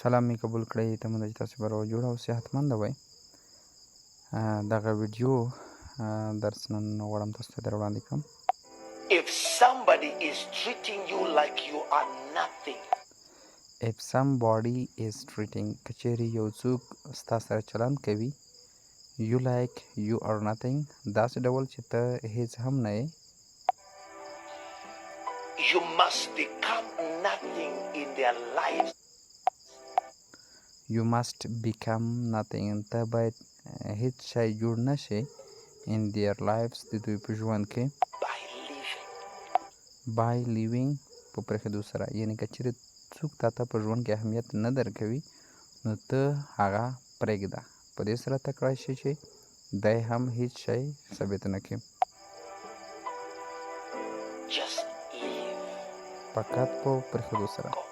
سلام می قبول کړئ ته مونږ چې تاسو به جوړ او صحتمند وئ. دغه ویډیو درس نن غواړم تاسو ته در وړاندې کړم. If somebody is treating you like you are nothing, If somebody is treating کچېرې یو څوک ستا سره چلند کوي you like you are nothing داسې ډول چې ته هیڅ هم نه یې. you must become nothing in their lives. You must become nothing ته باید هیڅ شی جوړ نه شي in their lives د دوی په ژوند کې by living. by living په پرېښودو سره یعنې که چېرې څوک تا ته په ژوند کې اهمیت نه درکوي نو ته هغه پرېږده په دې سره ته کړای شي چې دی هم هیڅ شی ثابت نه کړي. Just live. فقط په پرېښودو سره